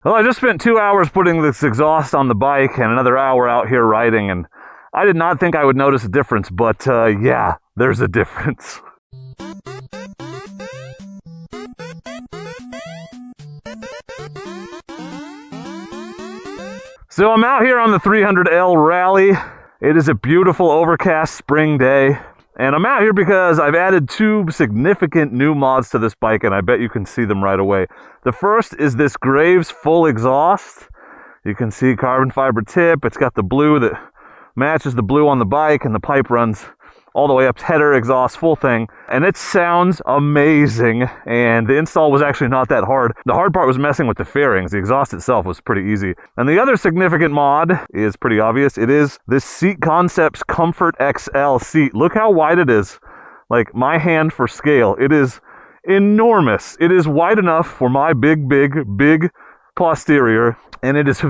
Well, I just spent 2 hours putting this exhaust on the bike and another hour out here riding, and I did not think I would notice a difference, but yeah, there's a difference. So I'm out here on the 300L Rally. It is a beautiful overcast spring day. And I'm out here because I've added 2 significant new mods to this bike, and I bet you can see them right away. The first is this Graves full exhaust. You can see carbon fiber tip. It's got the blue that matches the blue on the bike, and the pipe runs all the way up to header, exhaust, full thing. And it sounds amazing, and the install was actually not that hard. The hard part was messing with the fairings. The exhaust itself was pretty easy. And the other significant mod is pretty obvious. It is this Seat Concepts Comfort XL seat. Look how wide it is. Like my hand for scale. It is enormous. It is wide enough for my big posterior, and it is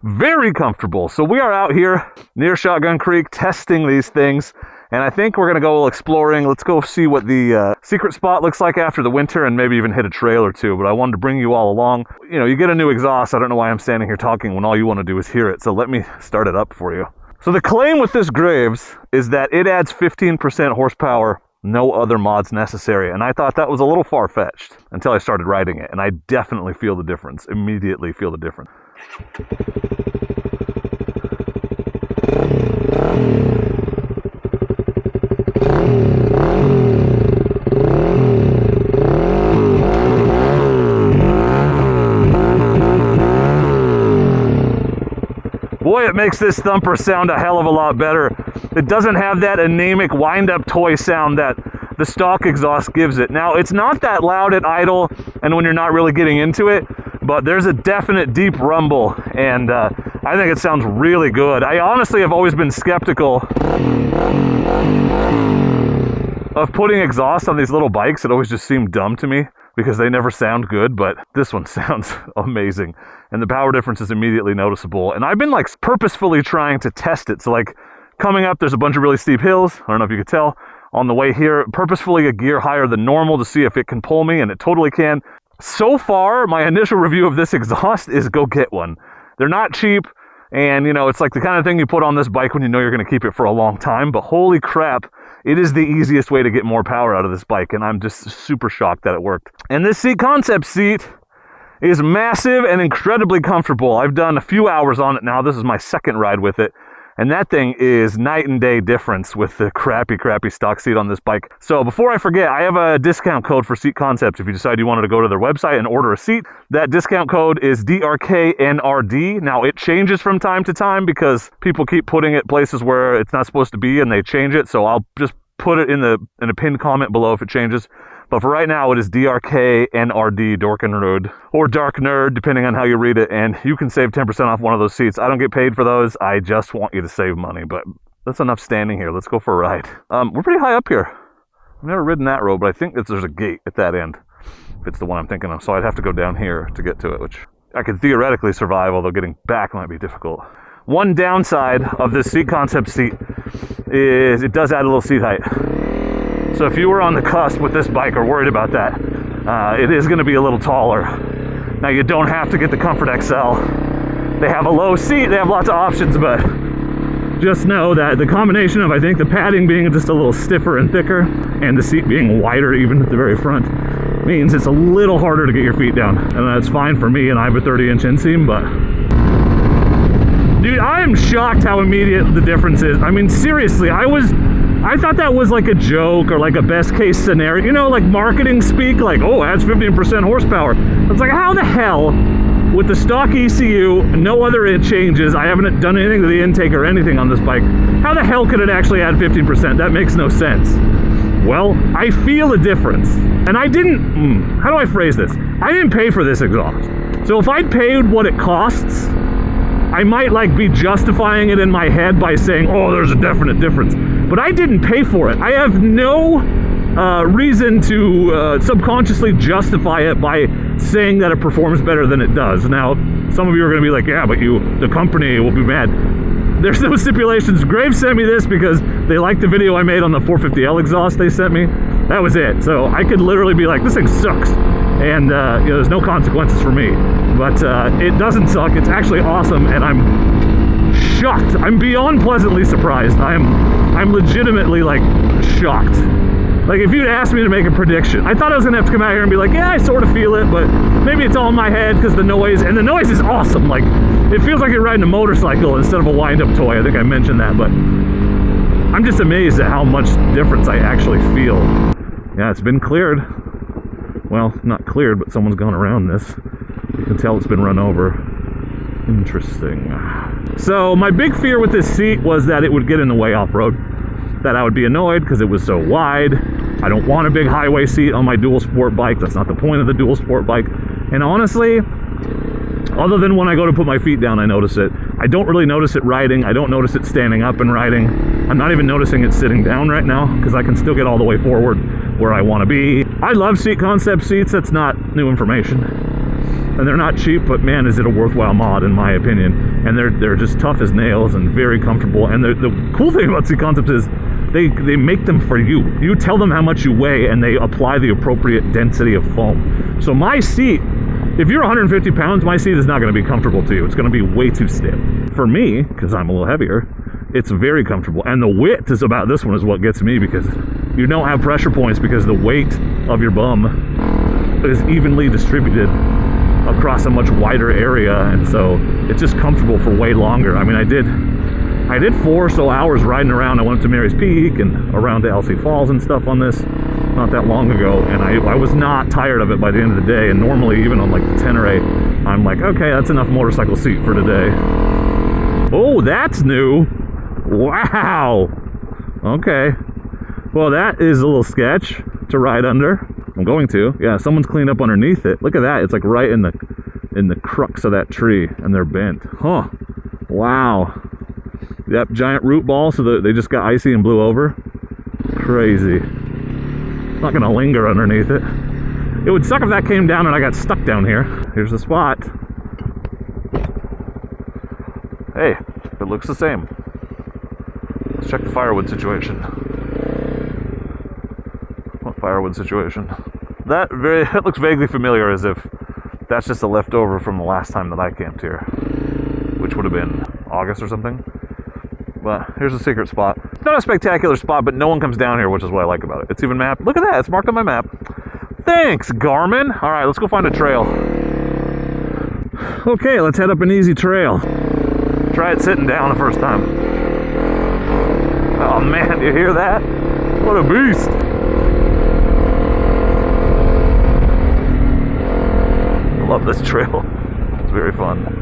very comfortable. So we are out here near Shotgun Creek testing these things, and I think we're gonna go exploring. Let's go see what the secret spot looks like after the winter, and maybe even hit a trail or two. But I wanted to bring you all along. You know, you get a new exhaust. I don't know why I'm standing here talking when all you want to do is hear it. So let me start it up for you. So the claim with this Graves is that it adds 15% horsepower, no other mods necessary. And I thought that was a little far-fetched until I started riding it, and I definitely feel the difference, immediately feel the difference. Boy, it makes this thumper sound a hell of a lot better. It doesn't have that anemic wind-up toy sound that the stock exhaust gives it. Now, it's not that loud at idle and when you're not really getting into it, but there's a definite deep rumble, and I think it sounds really good. I honestly have always been skeptical of putting exhaust on these little bikes. It always just seemed dumb to me because they never sound good, but this one sounds amazing. And the power difference is immediately noticeable. And I've been like purposefully trying to test it. So like coming up, there's a bunch of really steep hills. I don't know if you could tell. On the way here, purposefully a gear higher than normal to see if it can pull me, and it totally can. So far, my initial review of this exhaust is go get one. They're not cheap, and you know, it's like the kind of thing you put on this bike when you know you're gonna keep it for a long time, but holy crap, it is the easiest way to get more power out of this bike, and I'm just super shocked that it worked. And this Seat Concept seat is massive and incredibly comfortable. I've done a few hours on it now. This is my second ride with it. And that thing is night and day difference with the crappy stock seat on this bike. So before I forget, I have a discount code for Seat Concepts if you decide you wanted to go to their website and order a seat. That discount code is DRKNRD. Now it changes from time to time because people keep putting it places where it's not supposed to be and they change it. So I'll just put it in a pinned comment below if it changes. But for right now, it is DRKNRD, Dork and Nerd, or Dark Nerd, depending on how you read it, and you can save 10% off one of those seats. I don't get paid for those. I just want you to save money, but that's enough standing here. Let's go for a ride. We're pretty high up here. I've never ridden that road, but I think that there's a gate at that end, if it's the one I'm thinking of. So I'd have to go down here to get to it, which I could theoretically survive, although getting back might be difficult. One downside of this Seat Concept seat is it does add a little seat height. So if you were on the cusp with this bike or worried about that, it is going to be a little taller. Now you don't have to get the Comfort XL. They have a low seat, they have lots of options, but just know that the combination of, I think, the padding being just a little stiffer and thicker, and the seat being wider even at the very front, means it's a little harder to get your feet down. And that's fine for me, and I have a 30-inch inseam, but dude, I am shocked how immediate the difference is. I mean, seriously, I thought that was like a joke or like a best case scenario, you know, like marketing speak, like, oh, adds 15% horsepower. It's like, how the hell, with the stock ECU, no other changes, I haven't done anything to the intake or anything on this bike, how the hell could it actually add 15%? That makes no sense. Well, I feel a difference. And I didn't, how do I phrase this? I didn't pay for this exhaust. So if I'd paid what it costs, I might like be justifying it in my head by saying, oh, there's a definite difference. But I didn't pay for it. I have no reason to subconsciously justify it by saying that it performs better than it does. Now, some of you are gonna be like, yeah, but the company will be mad. There's no stipulations. Graves sent me this because they liked the video I made on the 450L exhaust they sent me. That was it. So I could literally be like, this thing sucks. and you know, there's no consequences for me. But it doesn't suck. It's actually awesome, and I'm shocked. I'm beyond pleasantly surprised. I'm legitimately like shocked. Like, if you'd asked me to make a prediction, I thought I was gonna have to come out here and be like, yeah, I sort of feel it, but maybe it's all in my head because the noise, and the noise is awesome. Like, it feels like you're riding a motorcycle instead of a wind-up toy. I think I mentioned that, but I'm just amazed at how much difference I actually feel. Yeah, it's been cleared. Well, not cleared, but someone's gone around this. You can tell it's been run over. Interesting. So my big fear with this seat was that it would get in the way off-road. That I would be annoyed because it was so wide. I don't want a big highway seat on my dual sport bike. That's not the point of the dual sport bike. And honestly, other than when I go to put my feet down, I notice it. I don't really notice it riding. I don't notice it standing up and riding. I'm not even noticing it sitting down right now because I can still get all the way forward where I want to be. I love seat concept seats. That's not new information. And they're not cheap, but man, is it a worthwhile mod in my opinion. And they're just tough as nails and very comfortable. And the cool thing about seat concepts is they make them for you. You tell them how much you weigh and they apply the appropriate density of foam. So my seat, if you're 150 pounds, my seat is not going to be comfortable to you. It's going to be way too stiff. For me, because I'm a little heavier, it's very comfortable. And the width is about this one is what gets me, because you don't have pressure points because the weight of your bum is evenly distributed across a much wider area, and so it's just comfortable for way longer. I mean, I did 4 or so hours riding around. I went up to Mary's Peak and around to LC Falls and stuff on this not that long ago, and I was not tired of it by the end of the day. And normally, even on like the Tenere, I'm like, okay, that's enough motorcycle seat for today. Oh, that's new. Wow. Okay. Well, that is a little sketch to ride under. I'm going to. Yeah, someone's cleaned up underneath it. Look at that. It's like right in the crux of that tree, and they're bent. Huh. Wow. Yep, giant root ball, so they just got icy and blew over. Crazy. I'm not gonna linger underneath it. It would suck if that came down and I got stuck down here. Here's the spot. Hey, it looks the same. Let's check the firewood situation. What firewood situation? It looks vaguely familiar, as if that's just a leftover from the last time that I camped here, which would have been August or something. But here's a secret spot. It's not a spectacular spot, but no one comes down here, which is what I like about it. It's even mapped. Look at that, it's marked on my map. Thanks, Garmin. All right, let's go find a trail. Okay, let's head up an easy trail. Try it sitting down the first time. Oh man, you hear that? What a beast. I love this trail. It's very fun.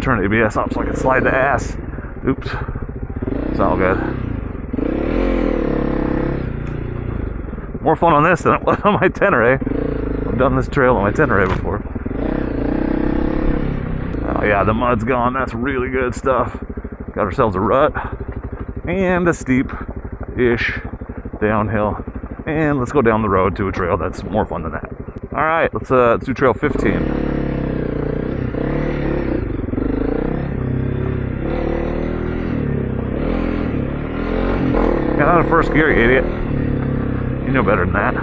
Turn ABS up so I can slide the ass. Oops. It's all good. More fun on this than it was on my Tenere. I've done this trail on my Tenere before. Oh yeah, the mud's gone. That's really good stuff. Got ourselves a rut and a steep-ish downhill. And let's go down the road to a trail that's more fun than that. All right, let's do trail 15. Get out of first gear, you idiot. You know better than that.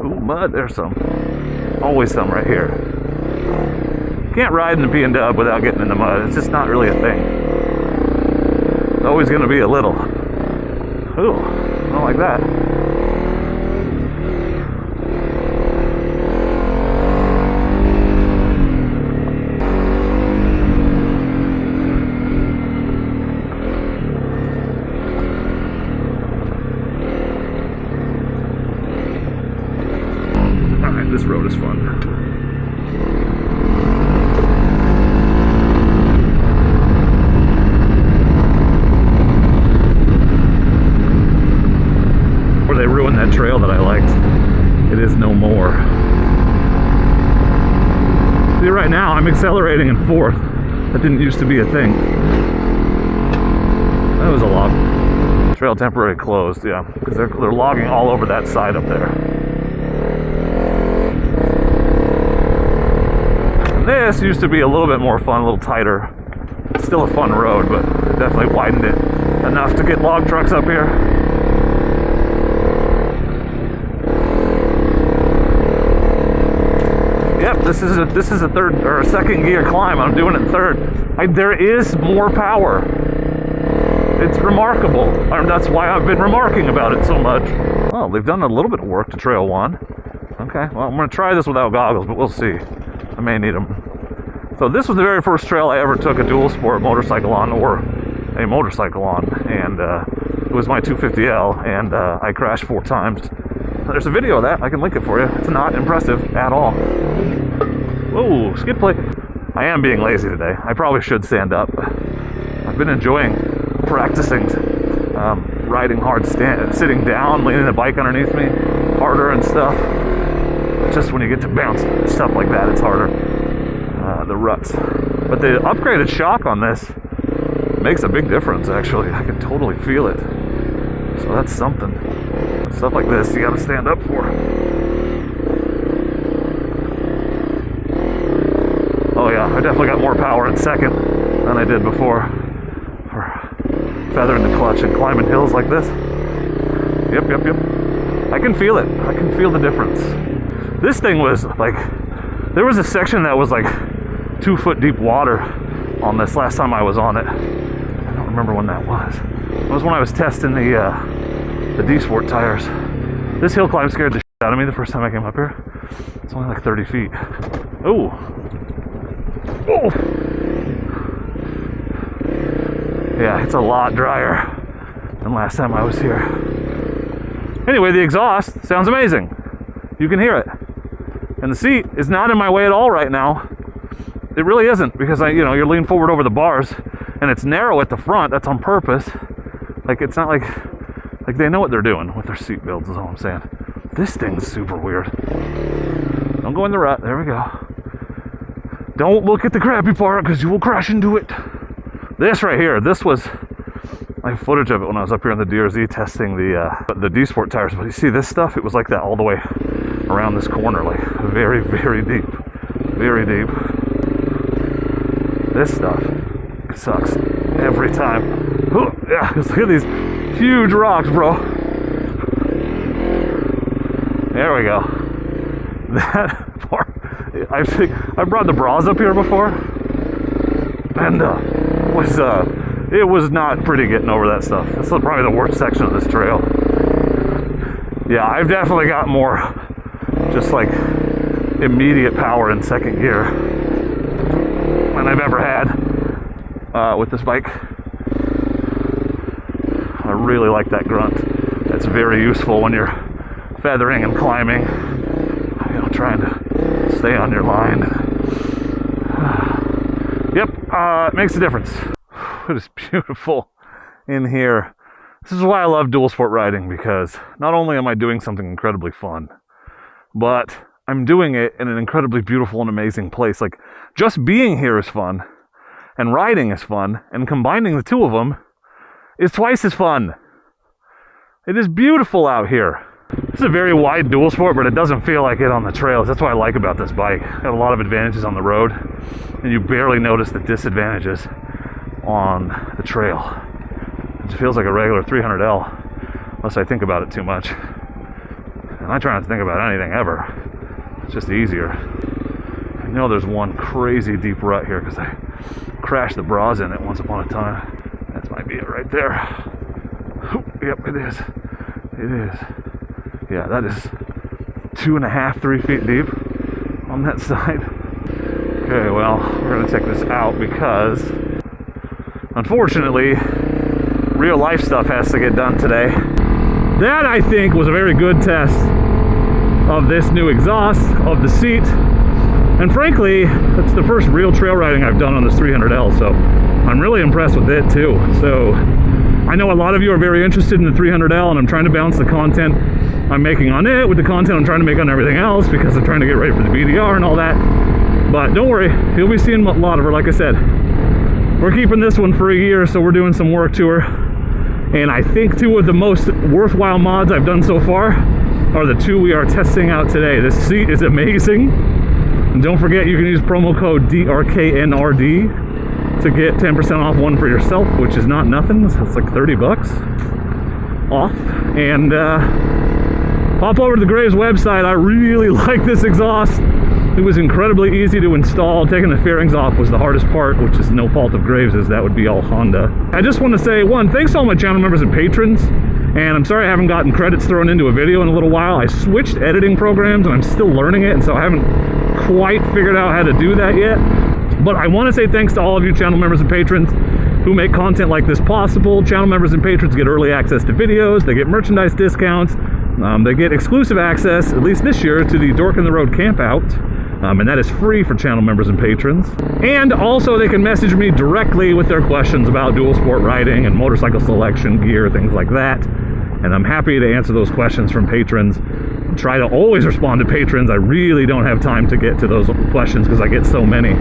Ooh, mud, there's some. Always some right here. Can't ride in the P&W without getting in the mud. It's just not really a thing. It's always going to be a little. Ooh, I don't like that. This road is fun. Where they ruined that trail that I liked. It is no more. See, right now I'm accelerating in fourth. That didn't used to be a thing. That was a lot. Trail temporarily closed, yeah, because they're logging all over that side up there. And this used to be a little bit more fun, a little tighter. It's still a fun road, but it definitely widened it enough to get log trucks up here. Yep, this is a third or a second gear climb. I'm doing it in third. There is more power. It's remarkable. That's why I've been remarking about it so much. Well, they've done a little bit of work to Trail 1. Okay, well, I'm going to try this without goggles, but we'll see. I may need them. So this was the very first trail I ever took a dual sport motorcycle on, or a motorcycle on, and it was my 250L, and I crashed 4 times. There's a video of that. I can link it for you. It's not impressive at all. Whoa, skid plate. I am being lazy today. I probably should stand up. I've been enjoying practicing riding hard, sitting down, leaning the bike underneath me, harder and stuff. Just when you get to bounce stuff like that, it's harder. The ruts. But the upgraded shock on this makes a big difference, actually. I can totally feel it. So that's something. Stuff like this you gotta stand up for. Oh yeah, I definitely got more power in second than I did before. For feathering the clutch and climbing hills like this. Yep. I can feel it. I can feel the difference. This thing was like, there was a section that was like 2 foot deep water on this last time I was on it. I don't remember when that was. It was when I was testing the D-Sport tires. This hill climb scared the shit out of me the first time I came up here. It's only like 30 feet. Oh! Yeah, it's a lot drier than last time I was here. Anyway, the exhaust sounds amazing. You can hear it. And the seat is not in my way at all right now. It really isn't, because you're leaning forward over the bars, and it's narrow at the front. That's on purpose. Like, it's not like they know what they're doing with their seat builds, is all I'm saying. This thing's super weird. Don't go in the rut. There we go. Don't look at the crappy part, because you will crash into it. This right here, this was, I have footage of it when I was up here on the DRZ testing the D-Sport tires. But you see this stuff? It was like that all the way around this corner, like very, very deep. Very deep. This stuff sucks every time. Ooh, yeah, look at these huge rocks, bro. There we go. That part, I think I brought the bras up here before, and it was not pretty getting over that stuff. That's probably the worst section of this trail. Yeah, I've definitely got more just like immediate power in second gear than I've ever had with this bike. I really like that grunt. That's very useful when you're feathering and climbing, trying to stay on your line. Yep, it makes a difference. It is beautiful in here. This is why I love dual sport riding, because not only am I doing something incredibly fun, but I'm doing it in an incredibly beautiful and amazing place. Like, just being here is fun, and riding is fun, and combining the two of them is twice as fun. It is beautiful out here. This is a very wide dual sport, but it doesn't feel like it on the trails. That's what I like about this bike. It has a lot of advantages on the road, and you barely notice the disadvantages on the trail. It just feels like a regular 300L, unless I think about it too much. And I try not to think about anything ever. It's just easier. I know there's one crazy deep rut here because I crashed the bras in it once upon a time. That might be it right there. Yep, it is. It is. Yeah, that is 2.5, 3 feet deep on that side. Okay, well, we're gonna check this out because, unfortunately, real life stuff has to get done today. That, I think, was a very good test of this new exhaust, of the seat, and frankly, that's the first real trail riding I've done on this 300L, so I'm really impressed with it too. So I know a lot of you are very interested in the 300L, and I'm trying to balance the content I'm making on it with the content I'm trying to make on everything else, because I'm trying to get ready for the BDR and all that. But don't worry, you'll be seeing a lot of her. Like I said, we're keeping this one for a year, so we're doing some work to her, And I think two of the most worthwhile mods I've done so far are the two we are testing out today. This seat is amazing. And don't forget, you can use promo code DRKNRD to get 10% off one for yourself, which is not nothing. So it's like 30 bucks off. And hop over to the Graves website. I really like this exhaust. It was incredibly easy to install. Taking the fairings off was the hardest part, which is no fault of Graves's. That would be all Honda. I just want to say, one, thanks to all my channel members and patrons. And I'm sorry I haven't gotten credits thrown into a video in a little while. I switched editing programs and I'm still learning it, and so I haven't quite figured out how to do that yet. But I want to say thanks to all of you channel members and patrons who make content like this possible. Channel members and patrons get early access to videos, they get merchandise discounts, they get exclusive access, at least this year, to the Dork in the Road camp out. And that is free for channel members and patrons. And also they can message me directly with their questions about dual sport riding and motorcycle selection, gear, things like that. And I'm happy to answer those questions from patrons. Try to always respond to patrons. I really don't have time to get to those questions because I get so many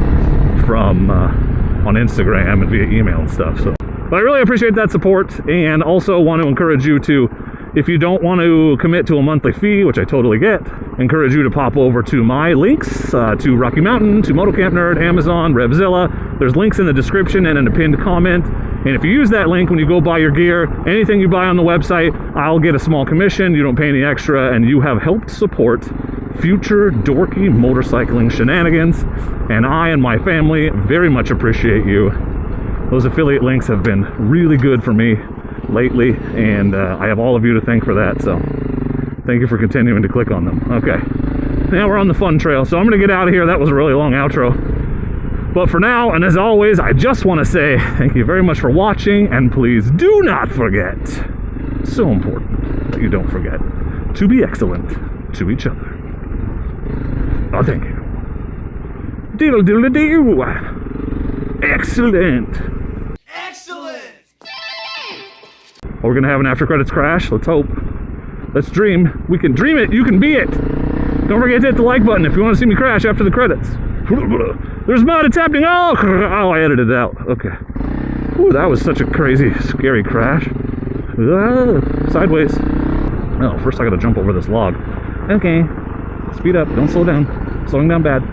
from on Instagram and via email and stuff. So, but I really appreciate that support, and also want to encourage you to, if you don't want to commit to a monthly fee, which I totally get, encourage you to pop over to my links, to Rocky Mountain, to MotoCamp Nerd, Amazon, Revzilla. There's links in the description and in a pinned comment. And if you use that link when you go buy your gear, anything you buy on the website, I'll get a small commission. You don't pay any extra, and you have helped support future dorky motorcycling shenanigans. And I and my family very much appreciate you. Those affiliate links have been really good for me lately, and I have all of you to thank for that, so thank you for continuing to click on them. Okay, now we're on the fun trail, so I'm gonna get out of here. That was a really long outro, but for now, and as always, I just want to say thank you very much for watching, and please do not forget, so important that you don't forget, to be excellent to each other. Oh, thank you. Diddle diddle doo. Excellent. Are we gonna have an after credits crash? Let's hope. Let's dream. We can dream it. You can be it. Don't forget to hit the like button if you want to see me crash after the credits. There's mud. It's happening. Oh, I edited it out. Okay. Ooh, that was such a crazy, scary crash. Sideways. Oh, first I gotta jump over this log. Okay. Speed up. Don't slow down. Slowing down bad.